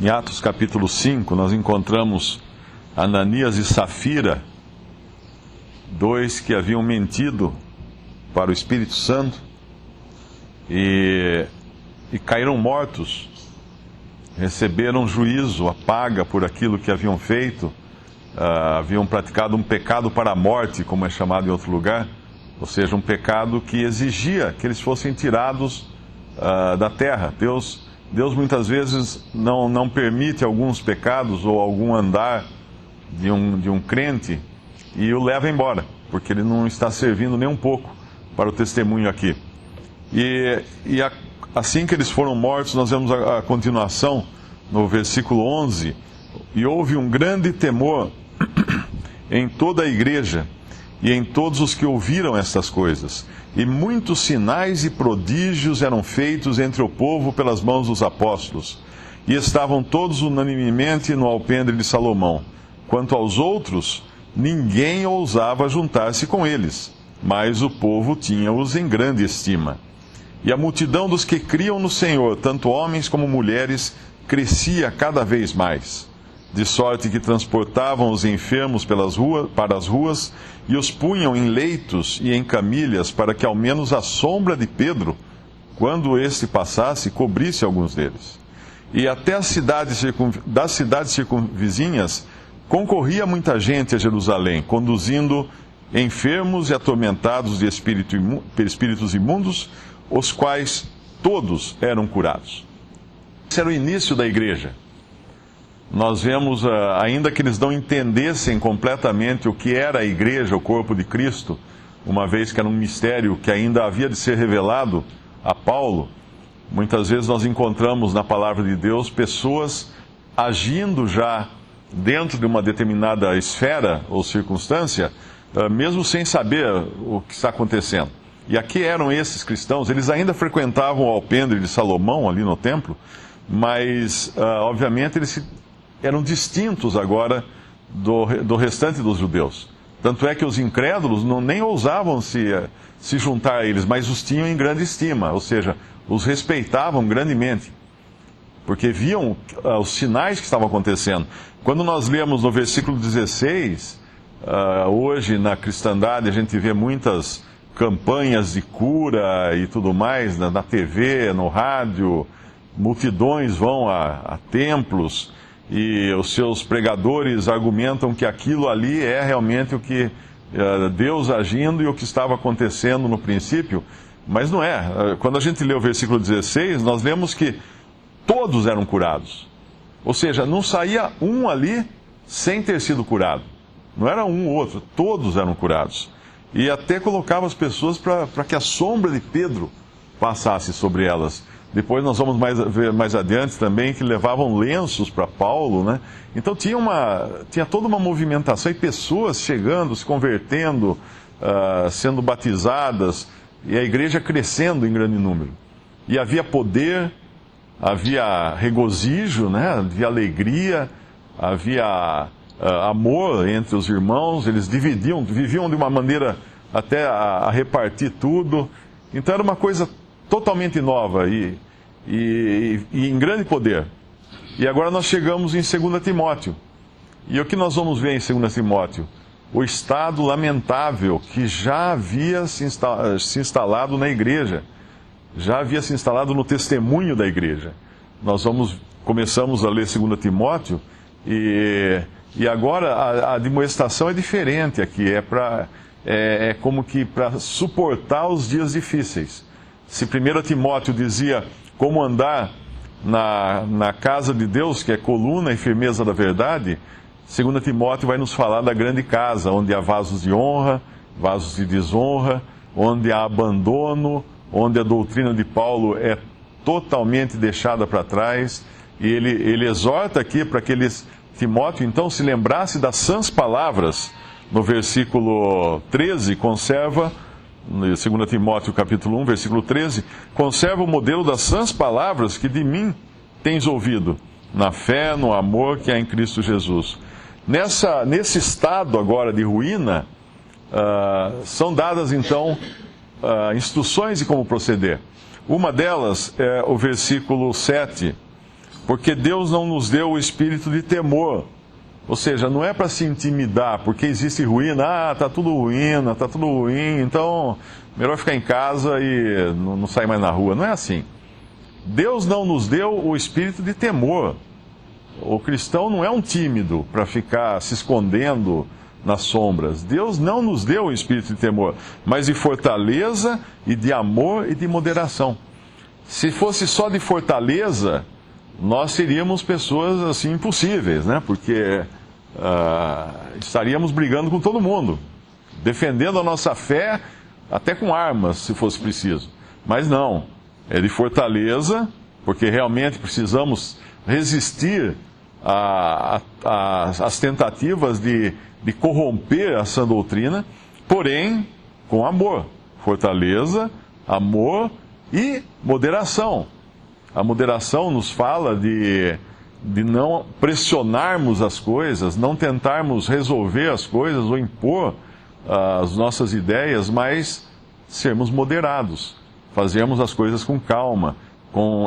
Em Atos capítulo 5, nós encontramos Ananias e Safira, dois que haviam mentido para o Espírito Santo e caíram mortos, receberam juízo, a paga por aquilo que haviam feito, haviam praticado um pecado para a morte, como é chamado em outro lugar, ou seja, um pecado que exigia que eles fossem tirados da terra. Deus muitas vezes não permite alguns pecados ou algum andar de um crente e o leva embora, porque ele não está servindo nem um pouco para o testemunho aqui. Assim que eles foram mortos, nós vemos a continuação no versículo 11. E houve um grande temor em toda a igreja e em todos os que ouviram estas coisas. E muitos sinais e prodígios eram feitos entre o povo pelas mãos dos apóstolos. E estavam todos unanimemente no alpendre de Salomão. Quanto aos outros, ninguém ousava juntar-se com eles, mas o povo tinha-os em grande estima. E a multidão dos que criam no Senhor, tanto homens como mulheres, crescia cada vez mais, de sorte que transportavam os enfermos para as ruas e os punham em leitos e em camilhas, para que ao menos a sombra de Pedro, quando este passasse, cobrisse alguns deles. E até das cidades circunvizinhas concorria muita gente a Jerusalém, conduzindo enfermos e atormentados de espíritos imundos, os quais todos eram curados. Esse era o início da igreja. Nós vemos, ainda que eles não entendessem completamente o que era a igreja, o corpo de Cristo, uma vez que era um mistério que ainda havia de ser revelado a Paulo, muitas vezes nós encontramos na palavra de Deus pessoas agindo já dentro de uma determinada esfera ou circunstância, mesmo sem saber o que está acontecendo. E aqui eram esses cristãos, eles ainda frequentavam o alpendre de Salomão ali no templo, mas, obviamente, eles eram distintos agora do restante dos judeus. Tanto é que os incrédulos nem ousavam se juntar a eles, mas os tinham em grande estima, ou seja, os respeitavam grandemente, porque viam os sinais que estavam acontecendo. Quando nós lemos no versículo 16, hoje na cristandade a gente vê muitas campanhas de cura e tudo mais, na TV, no rádio, multidões vão a templos e os seus pregadores argumentam que aquilo ali é realmente o que Deus agindo e o que estava acontecendo no princípio, mas não é. Quando a gente lê o versículo 16, nós lemos que todos eram curados. Ou seja, não saía um ali sem ter sido curado. Não era um ou outro, todos eram curados. E até colocava as pessoas para que a sombra de Pedro passasse sobre elas. Depois nós vamos ver mais adiante também que levavam lenços para Paulo, né? Então tinha toda uma movimentação e pessoas chegando, se convertendo, sendo batizadas, e a igreja crescendo em grande número. E havia poder, havia regozijo, né? Havia alegria, havia amor entre os irmãos, eles viviam de uma maneira até a repartir tudo. Então era uma coisa totalmente nova e em grande poder. E agora nós chegamos em 2 Timóteo. E o que nós vamos ver em 2 Timóteo? O estado lamentável que já havia se instalado na igreja, já havia se instalado no testemunho da igreja. Começamos a ler 2 Timóteo e agora a admoestação é diferente aqui, é como que para suportar os dias difíceis. Se 1 Timóteo dizia como andar na casa de Deus, que é coluna e firmeza da verdade, 2 Timóteo vai nos falar da grande casa, onde há vasos de honra, vasos de desonra, onde há abandono, onde a doutrina de Paulo é totalmente deixada para trás. E ele exorta aqui para que Timóteo então se lembrasse das sãs palavras. No versículo 13, conserva, 2 Timóteo capítulo 1, versículo 13, conserva o modelo das sãs palavras que de mim tens ouvido, na fé, no amor que há em Cristo Jesus. Nesse estado agora de ruína, são dadas então instruções de como proceder. Uma delas é o versículo 7, porque Deus não nos deu o espírito de temor. Ou seja, não é para se intimidar, porque existe ruína. Ah, está tudo ruína, está tudo ruim, então melhor ficar em casa e não sair mais na rua. Não é assim. Deus não nos deu o espírito de temor. O cristão não é um tímido para ficar se escondendo nas sombras. Deus não nos deu o espírito de temor, mas de fortaleza e de amor e de moderação. Se fosse só de fortaleza, nós seríamos pessoas assim impossíveis, né? Porque estaríamos brigando com todo mundo, defendendo a nossa fé até com armas, se fosse preciso. Mas não, é de fortaleza, porque realmente precisamos resistir às tentativas de corromper a sã doutrina, porém com amor, fortaleza, amor e moderação. A moderação nos fala de não pressionarmos as coisas, não tentarmos resolver as coisas ou impor as nossas ideias, mas sermos moderados, fazermos as coisas com calma,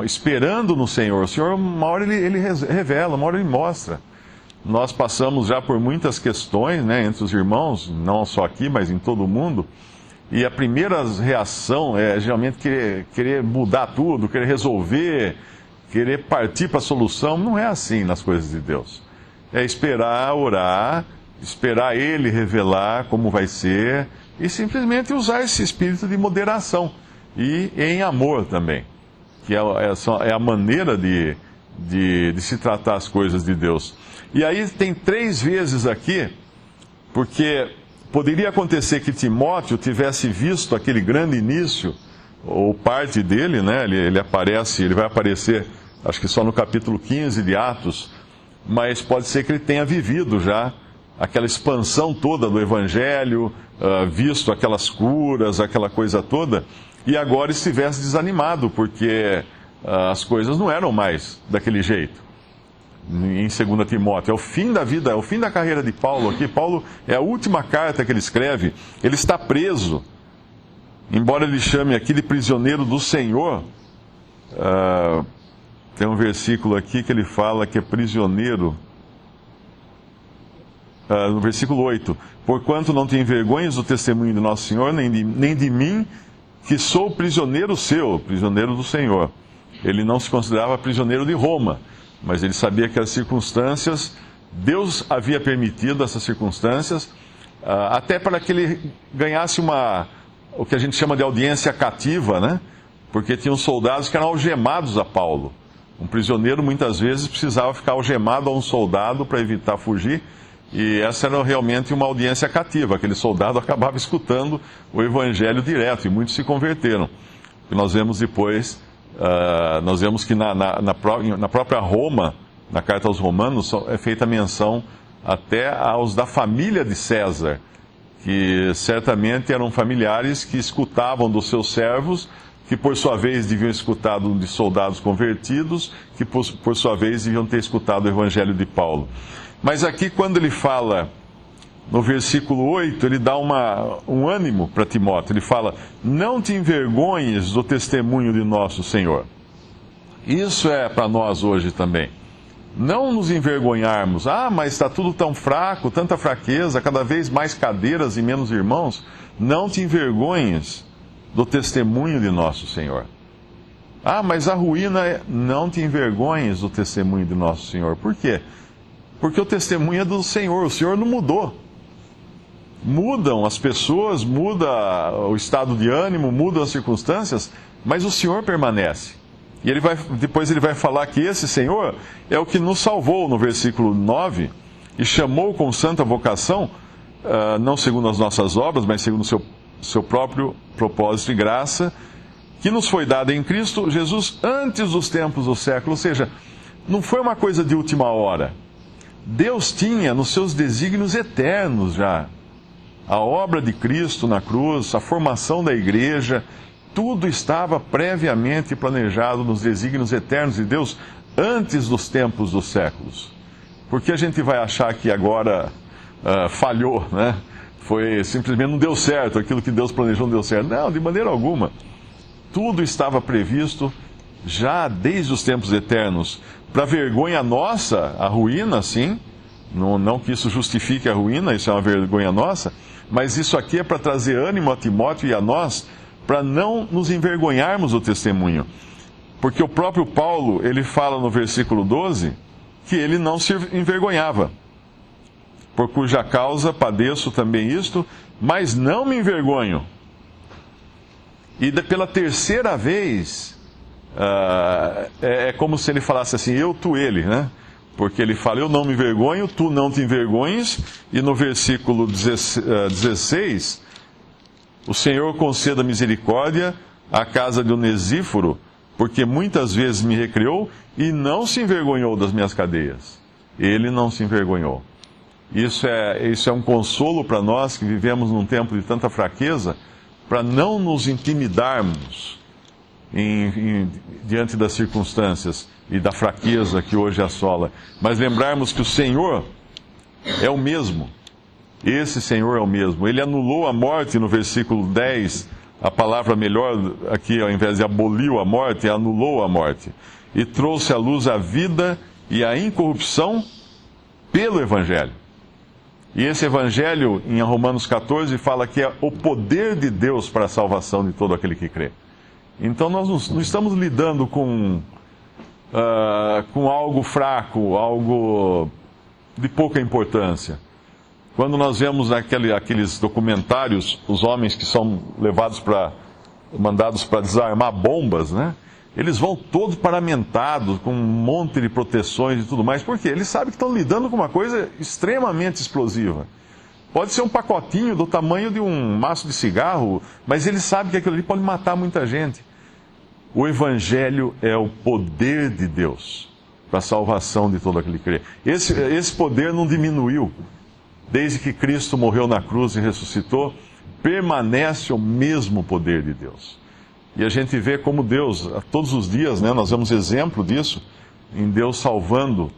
esperando no Senhor. O Senhor, uma hora ele revela, uma hora ele mostra. Nós passamos já por muitas questões, né, entre os irmãos, não só aqui, mas em todo o mundo, e a primeira reação é geralmente querer mudar tudo, querer resolver, querer partir para a solução. Não é assim nas coisas de Deus. É esperar, orar, esperar Ele revelar como vai ser e simplesmente usar esse espírito de moderação e em amor também, que é a maneira de se tratar as coisas de Deus. E aí tem 3 vezes aqui, porque poderia acontecer que Timóteo tivesse visto aquele grande início, ou parte dele, né? Ele vai aparecer, acho que só no capítulo 15 de Atos, mas pode ser que ele tenha vivido já aquela expansão toda do Evangelho, visto aquelas curas, aquela coisa toda, e agora estivesse desanimado, porque as coisas não eram mais daquele jeito. Em 2 Timóteo, é o fim da vida, é o fim da carreira de Paulo aqui. Paulo é a última carta que ele escreve, ele está preso, embora ele chame aqui de prisioneiro do Senhor. Tem um versículo aqui que ele fala que é prisioneiro, no versículo 8: porquanto não te envergonhas do testemunho de nosso Senhor, nem de mim, que sou prisioneiro seu, prisioneiro do Senhor. Ele não se considerava prisioneiro de Roma, mas ele sabia que as circunstâncias, Deus havia permitido essas circunstâncias, até para que ele ganhasse o que a gente chama de audiência cativa, né? Porque tinham soldados que eram algemados a Paulo. Um prisioneiro muitas vezes precisava ficar algemado a um soldado para evitar fugir, e essa era realmente uma audiência cativa. Aquele soldado acabava escutando o evangelho direto, e muitos se converteram. E nós vemos depois... nós vemos que na própria Roma, na carta aos Romanos, é feita menção até aos da família de César, que certamente eram familiares que escutavam dos seus servos, que por sua vez deviam escutar de soldados convertidos, que por sua vez deviam ter escutado o evangelho de Paulo. Mas aqui, quando ele fala, no versículo 8, ele dá um ânimo para Timóteo. Ele fala: não te envergonhes do testemunho de nosso Senhor. Isso é para nós hoje também. Não nos envergonharmos. Mas está tudo tão fraco, tanta fraqueza, cada vez mais cadeiras e menos irmãos. Não te envergonhes do testemunho de nosso Senhor. Mas a ruína é... Não te envergonhes do testemunho de nosso Senhor. Por quê? Porque o testemunho é do Senhor. O Senhor não mudou. Mudam as pessoas, muda o estado de ânimo, mudam as circunstâncias, mas o Senhor permanece. E depois ele vai falar que esse Senhor é o que nos salvou, no versículo 9, e chamou com santa vocação, não segundo as nossas obras, mas segundo o seu próprio propósito e graça, que nos foi dada em Cristo Jesus antes dos tempos do século. Ou seja, não foi uma coisa de última hora. Deus tinha nos seus desígnios eternos já a obra de Cristo na cruz, a formação da igreja, tudo estava previamente planejado nos desígnios eternos de Deus antes dos tempos dos séculos. Porque a gente vai achar que agora falhou, né? Simplesmente não deu certo, aquilo que Deus planejou não deu certo. Não, de maneira alguma. Tudo estava previsto já desde os tempos eternos, para vergonha nossa, a ruína, sim. Não que isso justifique a ruína, isso é uma vergonha nossa, mas isso aqui é para trazer ânimo a Timóteo e a nós, para não nos envergonharmos do testemunho. Porque o próprio Paulo, ele fala no versículo 12, que ele não se envergonhava. Por cuja causa padeço também isto, mas não me envergonho. E pela terceira vez, é como se ele falasse assim, eu, tu, ele, né? Porque ele fala, eu não me envergonho, tu não te envergonhes. E no versículo 16, o Senhor conceda misericórdia à casa de Onesíforo, porque muitas vezes me recriou e não se envergonhou das minhas cadeias. Ele não se envergonhou. Isso é um consolo para nós que vivemos num tempo de tanta fraqueza, para não nos intimidarmos diante das circunstâncias e da fraqueza que hoje assola, mas lembrarmos que o Senhor é o mesmo. Esse Senhor é o mesmo. Ele anulou a morte no versículo 10, a palavra melhor aqui, ao invés de aboliu a morte, anulou a morte. E trouxe à luz a vida e a incorrupção pelo Evangelho. E esse Evangelho, em Romanos 14, fala que é o poder de Deus para a salvação de todo aquele que crê. Então nós não estamos lidando com algo fraco, algo de pouca importância. Quando nós vemos aqueles documentários, os homens que são mandados para desarmar bombas, né? Eles vão todos paramentados, com um monte de proteções e tudo mais. Por quê? Eles sabem que estão lidando com uma coisa extremamente explosiva. Pode ser um pacotinho do tamanho de um maço de cigarro, mas eles sabem que aquilo ali pode matar muita gente. O Evangelho é o poder de Deus para a salvação de todo aquele que crê. Esse poder não diminuiu. Desde que Cristo morreu na cruz e ressuscitou, permanece o mesmo poder de Deus. E a gente vê como Deus, todos os dias, né, nós vemos exemplo disso, em Deus salvando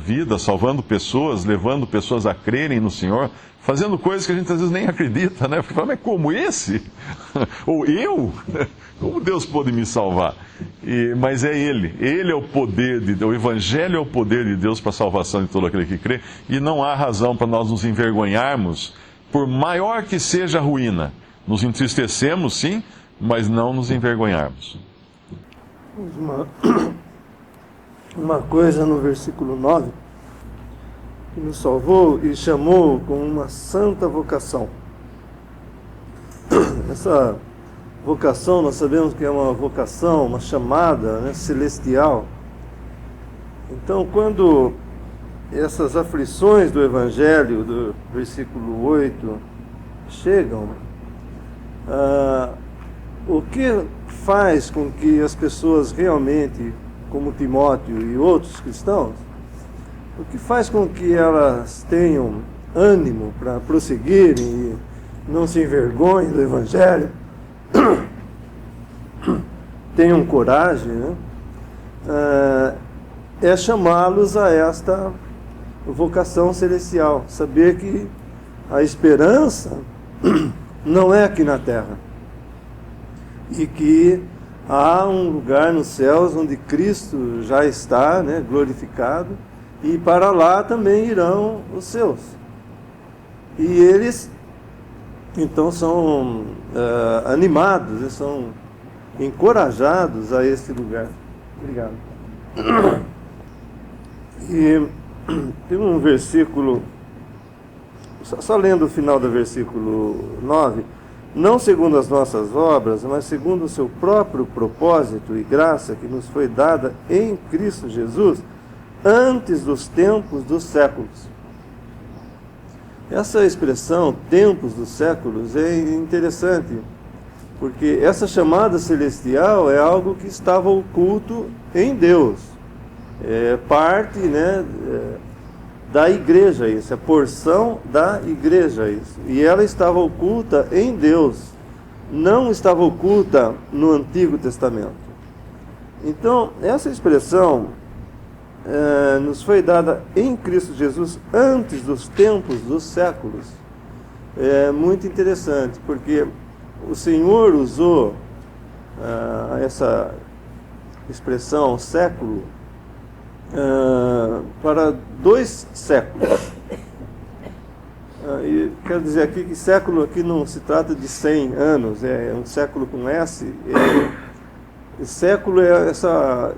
vidas, salvando pessoas, levando pessoas a crerem no Senhor, fazendo coisas que a gente às vezes nem acredita, né? Porque fala, mas como esse? Ou eu? Como Deus pôde me salvar? Mas é Ele é o poder de Deus, o Evangelho é o poder de Deus para a salvação de todo aquele que crê, e não há razão para nós nos envergonharmos, por maior que seja a ruína. Nos entristecemos, sim, mas não nos envergonharmos. Uma coisa no versículo 9, que nos salvou e chamou com uma santa vocação. Essa vocação, nós sabemos que é uma vocação, uma chamada, né, celestial. Então, quando essas aflições do Evangelho, do versículo 8, chegam, o que faz com que as pessoas realmente, como Timóteo e outros cristãos, o que faz com que elas tenham ânimo para prosseguirem e não se envergonhem do Evangelho, tenham coragem, né? É chamá-los a esta vocação celestial, saber que a esperança não é aqui na terra, e que há um lugar nos céus onde Cristo já está, né, glorificado, e para lá também irão os seus. E eles, então, são animados, eles são encorajados a esse lugar. Obrigado. E tem um versículo, só lendo o final do versículo 9, não segundo as nossas obras, mas segundo o seu próprio propósito e graça que nos foi dada em Cristo Jesus, antes dos tempos dos séculos. Essa expressão, tempos dos séculos, é interessante, porque essa chamada celestial é algo que estava oculto em Deus. É parte, né, da igreja isso, é porção da igreja isso. E ela estava oculta em Deus, não estava oculta no Antigo Testamento. Então, essa expressão nos foi dada em Cristo Jesus antes dos tempos dos séculos. É muito interessante, porque o Senhor usou expressão século para 2 séculos. E quero dizer aqui que século aqui não se trata de 100 anos, é um século com S. Século é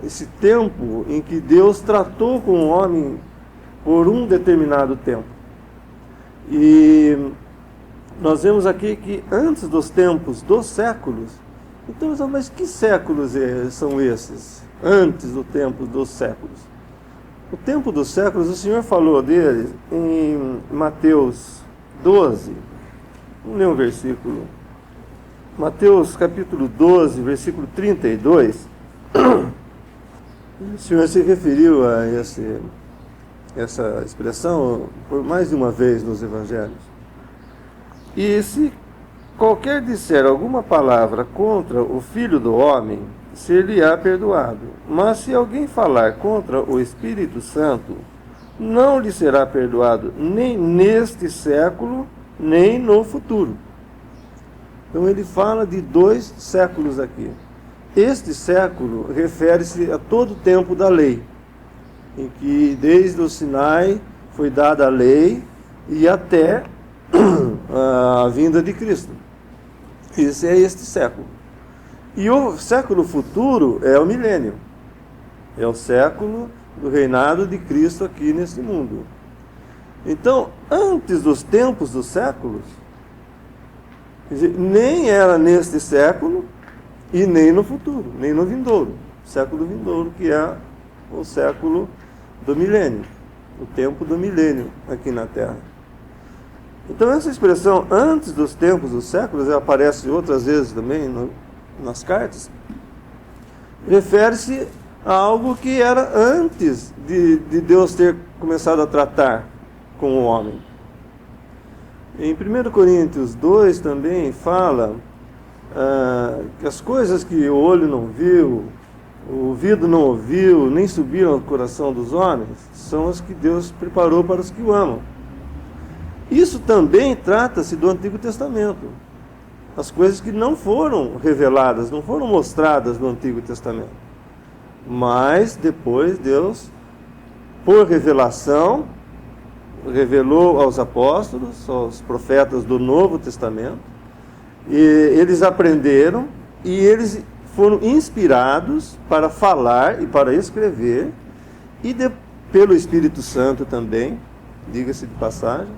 esse tempo em que Deus tratou com o homem por um determinado tempo. E nós vemos aqui que antes dos tempos dos séculos, então, mas que séculos são esses? Antes do tempo dos séculos. O tempo dos séculos, o Senhor falou dele em Mateus 12. Vamos ler um versículo. Mateus capítulo 12, versículo 32. O Senhor se referiu a essa expressão por mais de uma vez nos evangelhos. E se qualquer disser alguma palavra contra o Filho do Homem, ser-lhe-á perdoado. Mas se alguém falar contra o Espírito Santo, não lhe será perdoado, nem neste século, nem no futuro. Então ele fala de 2 séculos aqui. Este século refere-se a todo o tempo da lei, em que desde o Sinai foi dada a lei e até a vinda de Cristo. Esse é este século. E o século futuro é o milênio. É o século do reinado de Cristo aqui neste mundo. Então, antes dos tempos dos séculos, quer dizer, nem era neste século e nem no futuro, nem no vindouro. Século vindouro, que é o século do milênio, o tempo do milênio aqui na Terra. Então essa expressão antes dos tempos dos séculos, ela aparece outras vezes também nas cartas, refere-se a algo que era antes de Deus ter começado a tratar com o homem. Em 1 Coríntios 2 também fala que as coisas que o olho não viu, o ouvido não ouviu, nem subiram ao coração dos homens, são as que Deus preparou para os que o amam. Isso também trata-se do Antigo Testamento. As coisas que não foram reveladas, não foram mostradas no Antigo Testamento. Mas depois Deus, por revelação, revelou aos apóstolos, aos profetas do Novo Testamento, e eles aprenderam e eles foram inspirados para falar e para escrever, e pelo Espírito Santo também, diga-se de passagem,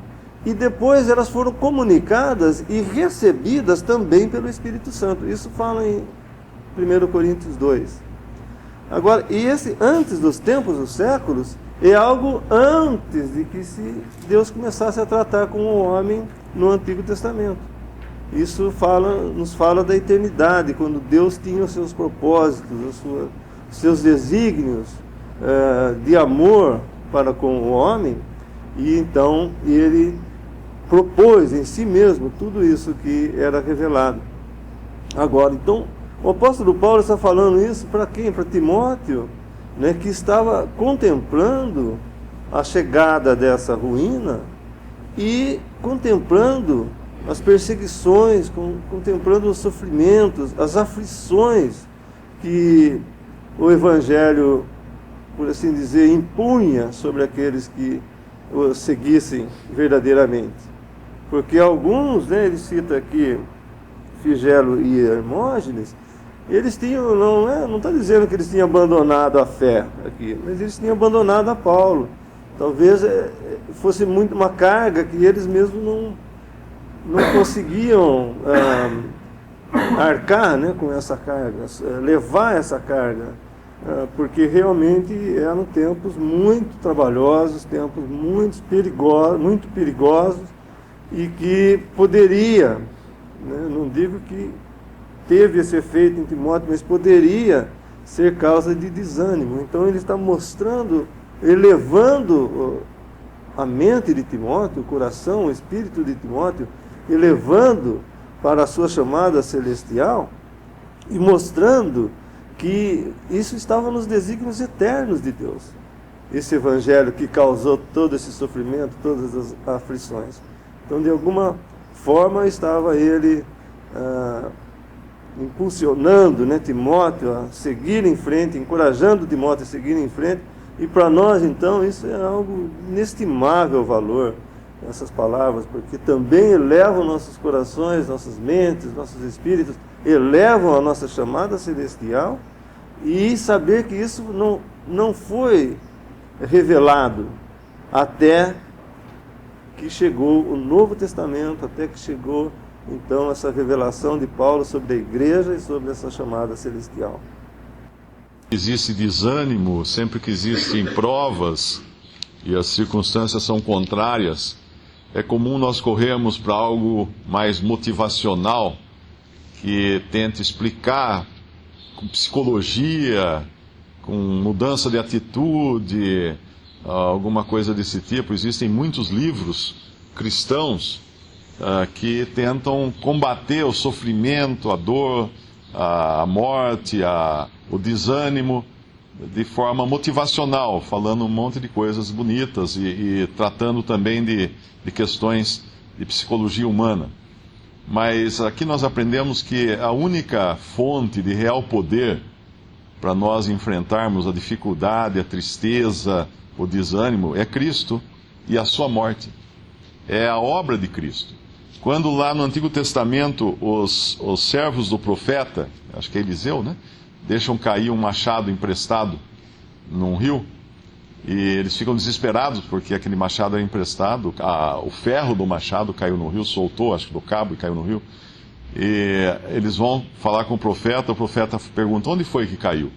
e depois elas foram comunicadas e recebidas também pelo Espírito Santo. Isso fala em 1 Coríntios 2. Agora, e esse antes dos tempos dos séculos é algo antes de que Deus começasse a tratar com o homem no Antigo Testamento. Isso nos fala da eternidade, quando Deus tinha os seus propósitos, os seus desígnios de amor para com o homem, e então ele propôs em si mesmo tudo isso que era revelado. Agora, então, o apóstolo Paulo está falando isso para quem? Para Timóteo, né, que estava contemplando a chegada dessa ruína e contemplando as perseguições, contemplando os sofrimentos, as aflições que o Evangelho, por assim dizer, impunha sobre aqueles que o seguissem verdadeiramente. Porque alguns, né, ele cita aqui Figelo e Hermógenes, eles tinham, não está dizendo que eles tinham abandonado a fé aqui, mas eles tinham abandonado a Paulo. Talvez fosse muito uma carga que eles mesmos não conseguiam arcar, né, com essa carga, levar essa carga, porque realmente eram tempos muito trabalhosos, tempos muito perigosos, e que poderia, né, não digo que teve esse efeito em Timóteo, mas poderia ser causa de desânimo. Então ele está mostrando, elevando a mente de Timóteo, o coração, o espírito de Timóteo, elevando para a sua chamada celestial e mostrando que isso estava nos desígnios eternos de Deus. Esse evangelho que causou todo esse sofrimento, todas as aflições. Então, de alguma forma, estava ele impulsionando, né, Timóteo a seguir em frente, encorajando Timóteo a seguir em frente. E para nós, então, isso é algo inestimável valor, essas palavras, porque também elevam nossos corações, nossas mentes, nossos espíritos, elevam a nossa chamada celestial, e saber que isso não foi revelado até que chegou o Novo Testamento, até que chegou, então, essa revelação de Paulo sobre a igreja e sobre essa chamada celestial. Existe desânimo, sempre que existem provas e as circunstâncias são contrárias, é comum nós corrermos para algo mais motivacional, que tenta explicar com psicologia, com mudança de atitude, alguma coisa desse tipo. Existem muitos livros cristãos que tentam combater o sofrimento, a dor, a morte, o desânimo, de forma motivacional, falando um monte de coisas bonitas e tratando também de questões de psicologia humana. Mas aqui nós aprendemos que a única fonte de real poder para nós enfrentarmos a dificuldade, a tristeza, o desânimo, é Cristo e a sua morte. É a obra de Cristo. Quando lá no Antigo Testamento os servos do profeta, acho que é Eliseu, né? Deixam cair um machado emprestado num rio, e eles ficam desesperados porque aquele machado era emprestado, o ferro do machado caiu no rio, soltou, acho que do cabo, e caiu no rio. E eles vão falar com o profeta pergunta: onde foi que caiu?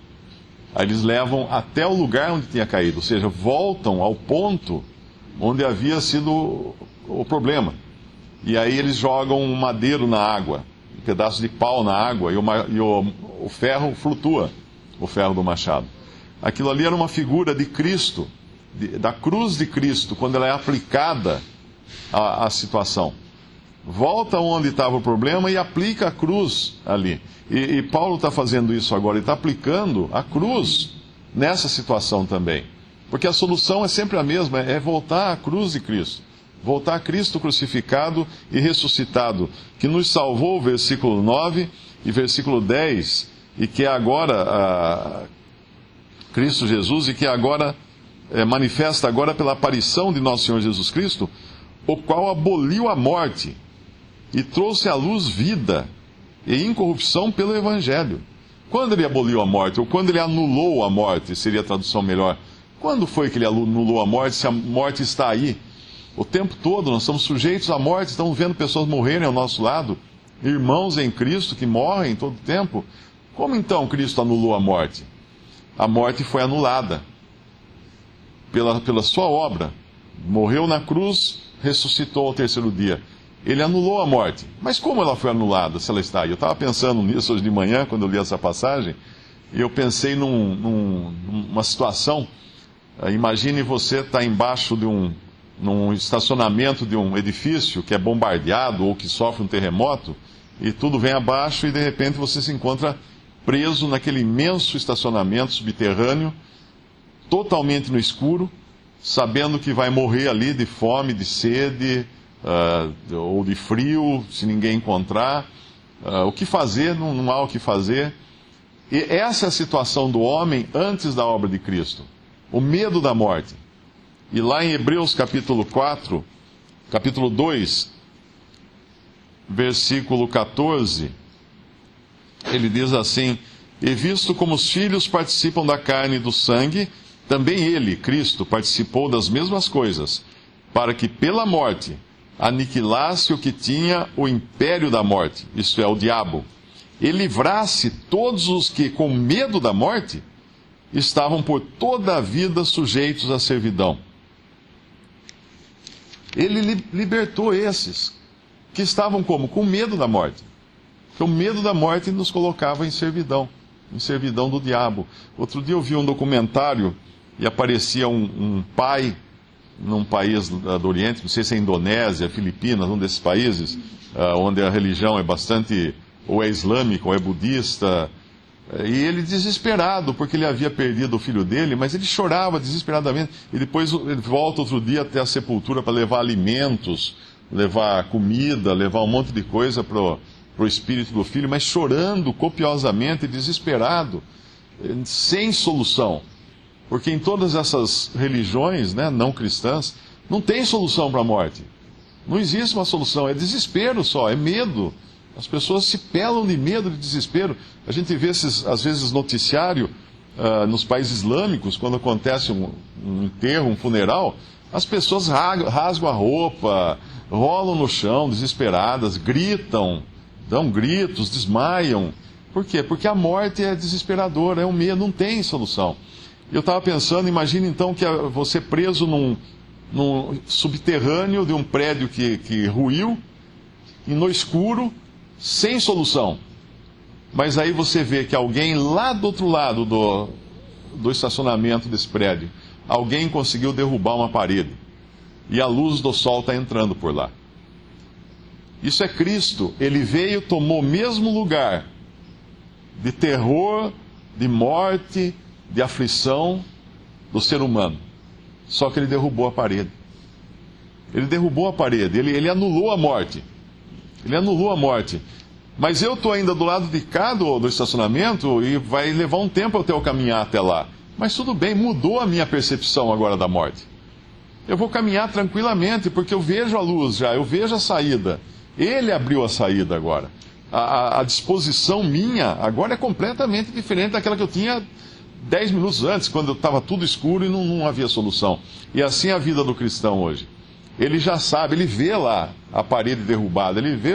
Aí eles levam até o lugar onde tinha caído, ou seja, voltam ao ponto onde havia sido o problema. E aí eles jogam um madeiro na água, um pedaço de pau na água, e o ferro flutua, o ferro do machado. Aquilo ali era uma figura de Cristo, da cruz de Cristo, quando ela é aplicada à situação. Volta onde estava o problema e aplica a cruz ali. E Paulo está fazendo isso agora, ele está aplicando a cruz nessa situação também. Porque a solução é sempre a mesma, é voltar à cruz de Cristo. Voltar a Cristo crucificado e ressuscitado, que nos salvou, versículo 9 e versículo 10, e que é agora Cristo Jesus, e que agora manifesta agora pela aparição de nosso Senhor Jesus Cristo, o qual aboliu a morte e trouxe à luz vida e incorrupção pelo Evangelho. Quando ele aboliu a morte, ou quando ele anulou a morte, seria a tradução melhor. Quando foi que ele anulou a morte, se a morte está aí? O tempo todo nós estamos sujeitos à morte, estamos vendo pessoas morrerem ao nosso lado, irmãos em Cristo que morrem todo o tempo. Como então Cristo anulou a morte? A morte foi anulada pela sua obra. Morreu na cruz, ressuscitou ao terceiro dia. Ele anulou a morte. Mas como ela foi anulada, se ela está aí? Eu estava pensando nisso hoje de manhã, quando eu li essa passagem, e eu pensei numa situação. Imagine você estar embaixo de num estacionamento de um edifício que é bombardeado ou que sofre um terremoto, e tudo vem abaixo, e de repente você se encontra preso naquele imenso estacionamento subterrâneo, totalmente no escuro, sabendo que vai morrer ali de fome, de sede, ou de frio, se ninguém encontrar. O que fazer? Não há o que fazer. E essa é a situação do homem antes da obra de Cristo. O medo da morte. E lá em Hebreus capítulo 4, capítulo 2, versículo 14, ele diz assim: e visto como os filhos participam da carne e do sangue, também ele, Cristo, participou das mesmas coisas, para que pela morte aniquilasse o que tinha o império da morte, isto é, o diabo, e livrasse todos os que, com medo da morte, estavam por toda a vida sujeitos à servidão. Ele libertou esses que estavam como? Com medo da morte. Porque o medo da morte nos colocava em servidão do diabo. Outro dia eu vi um documentário e aparecia um pai num país do Oriente, não sei se é Indonésia, Filipinas, um desses países, onde a religião é bastante, ou é islâmica, ou é budista, e ele desesperado, porque ele havia perdido o filho dele, mas ele chorava desesperadamente, e depois ele volta outro dia até a sepultura para levar alimentos, levar comida, levar um monte de coisa para para o espírito do filho, mas chorando copiosamente, desesperado, sem solução. Porque em todas essas religiões, né, não cristãs, não tem solução para a morte. Não existe uma solução, é desespero só, é medo. As pessoas se pelam de medo, de desespero. A gente vê, às vezes, noticiário nos países islâmicos, quando acontece um enterro, um funeral, as pessoas rasgam a roupa, rolam no chão, desesperadas, gritam, dão gritos, desmaiam. Por quê? Porque a morte é desesperadora, é um medo, não tem solução. Eu estava pensando, imagine então que você preso num subterrâneo de um prédio que ruiu, e no escuro, sem solução. Mas aí você vê que alguém lá do outro lado do estacionamento desse prédio, alguém conseguiu derrubar uma parede. E a luz do sol está entrando por lá. Isso é Cristo. Ele veio, tomou o mesmo lugar de terror, de morte, de aflição do ser humano. Só que ele derrubou a parede. Ele derrubou a parede, ele anulou a morte. Ele anulou a morte. Mas eu estou ainda do lado de cá do estacionamento e vai levar um tempo até eu caminhar até lá. Mas tudo bem, mudou a minha percepção agora da morte. Eu vou caminhar tranquilamente, porque eu vejo a luz já, eu vejo a saída. Ele abriu a saída agora. A disposição minha agora é completamente diferente daquela que eu tinha 10 minutos antes, quando estava tudo escuro e não havia solução. E assim é a vida do cristão hoje. Ele já sabe, ele vê lá a parede derrubada, ele vê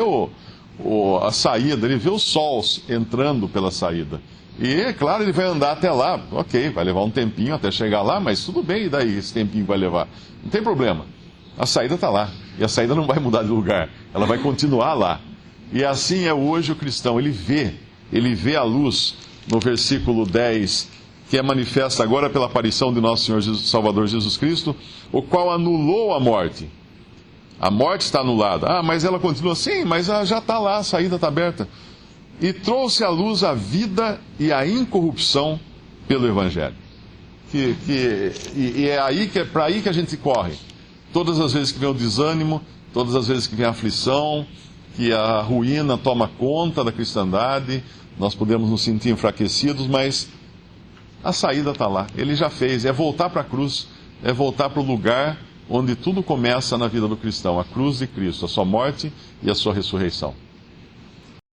a saída, ele vê o sol entrando pela saída. E, é claro, ele vai andar até lá. Ok, vai levar um tempinho até chegar lá, mas tudo bem, e daí esse tempinho vai levar? Não tem problema. A saída está lá. E a saída não vai mudar de lugar. Ela vai continuar lá. E assim é hoje o cristão. Ele vê a luz no versículo 10, que é manifesta agora pela aparição de nosso Senhor Salvador Jesus Cristo, o qual anulou a morte. A morte está anulada. Ah, mas ela continua. Sim, mas já está lá, a saída está aberta. E trouxe à luz a vida e a incorrupção pelo Evangelho. E é para aí que a gente corre. Todas as vezes que vem o desânimo, todas as vezes que vem a aflição, que a ruína toma conta da cristandade, nós podemos nos sentir enfraquecidos, mas a saída está lá. Ele já fez. É voltar para a cruz, é voltar para o lugar onde tudo começa na vida do cristão, a cruz de Cristo, a sua morte e a sua ressurreição.